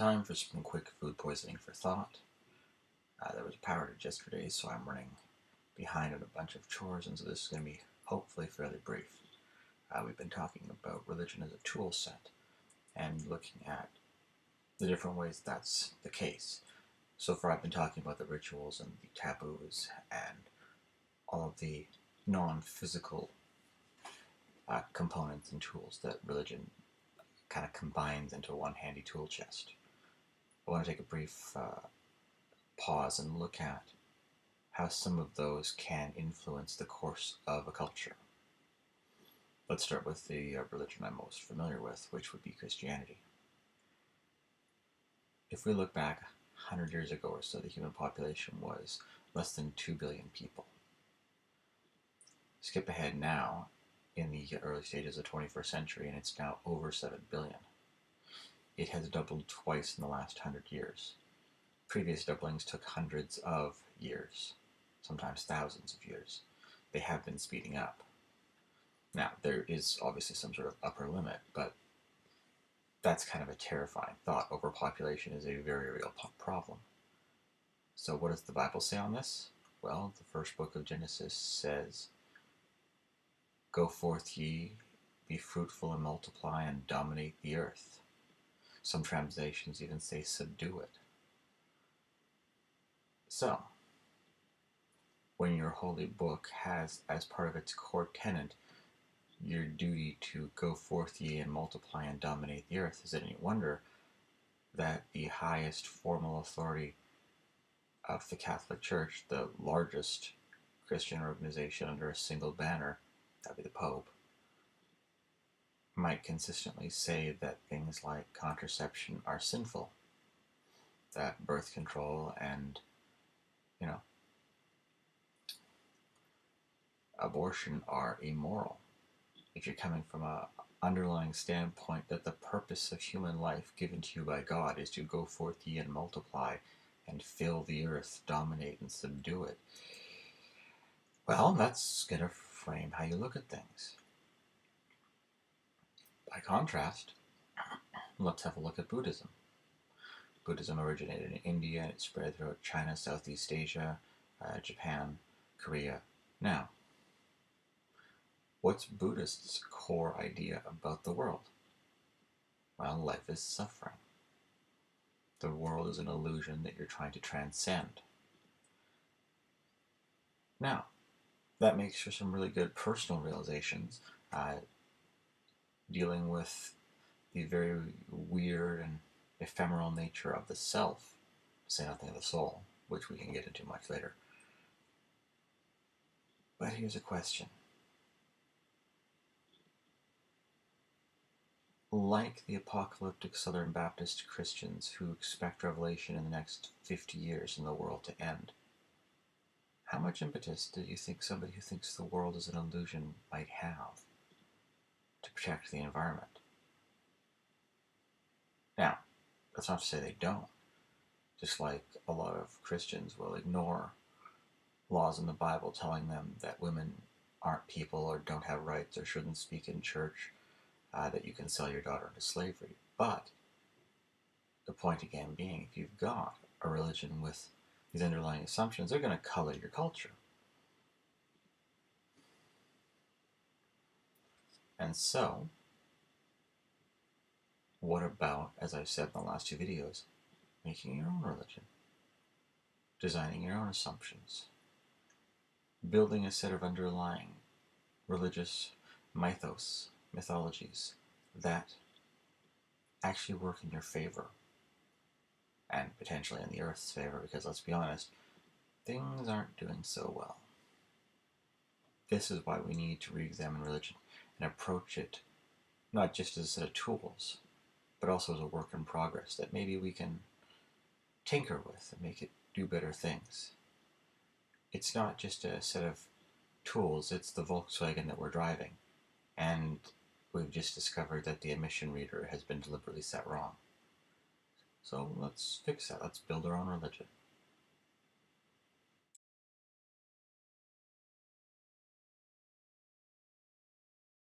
Time for some quick food poisoning for thought. There was a power outage yesterday, so I'm running behind on a bunch of chores, and so this is going to be hopefully fairly brief. We've been talking about religion as a tool set and looking at the different ways that's the case. So far, I've been talking about the rituals and the taboos and all of the non-physical components and tools that religion kind of combines into one handy tool chest. I want to take a brief pause and look at how some of those can influence the course of a culture. Let's start with the religion I'm most familiar with, which would be Christianity. If we look back 100 years ago or so, the human population was less than 2 billion people. Skip ahead now, in the early stages of the 21st century, and it's now over 7 billion. It has doubled twice in the last 100 years. Previous doublings took hundreds of years, sometimes thousands of years. They have been speeding up. Now, there is obviously some sort of upper limit, but that's kind of a terrifying thought. Overpopulation is a very real problem. So what does the Bible say on this? Well, the first book of Genesis says, "Go forth ye, be fruitful and multiply and dominate the earth." Some translations even say subdue it. So, when your holy book has as part of its core tenet your duty to go forth ye and multiply and dominate the earth, is it any wonder that the highest formal authority of the Catholic Church, the largest Christian organization under a single banner, that'd be the Pope, might consistently say that things like contraception are sinful, that birth control and, abortion are immoral. If you're coming from a underlying standpoint that the purpose of human life given to you by God is to go forth ye and multiply and fill the earth, dominate and subdue it, well, that's going to frame how you look at things. By contrast, let's have a look at Buddhism. Buddhism originated in India and it spread throughout China, Southeast Asia, Japan, Korea. Now, what's Buddhists' core idea about the world? Well, life is suffering. The world is an illusion that you're trying to transcend. Now, that makes for some really good personal realizations, dealing with the very weird and ephemeral nature of the self, to say nothing of the soul, which we can get into much later. But here's a question. Like the apocalyptic Southern Baptist Christians who expect revelation in the next 50 years and the world to end, how much impetus do you think somebody who thinks the world is an illusion might have to protect the environment? Now, that's not to say they don't. Just like a lot of Christians will ignore laws in the Bible telling them that women aren't people or don't have rights or shouldn't speak in church, that you can sell your daughter into slavery. But the point again being, if you've got a religion with these underlying assumptions, they're going to color your culture. And so, what about, as I've said in the last two videos, making your own religion? Designing your own assumptions? Building a set of underlying religious mythologies that actually work in your favor and potentially in the Earth's favor, because let's be honest, things aren't doing so well. This is why we need to re-examine religion and approach it not just as a set of tools, but also as a work in progress that maybe we can tinker with and make it do better things. It's not just a set of tools, it's the Volkswagen that we're driving, and we've just discovered that the emission reader has been deliberately set wrong. So let's fix that. Let's build our own religion.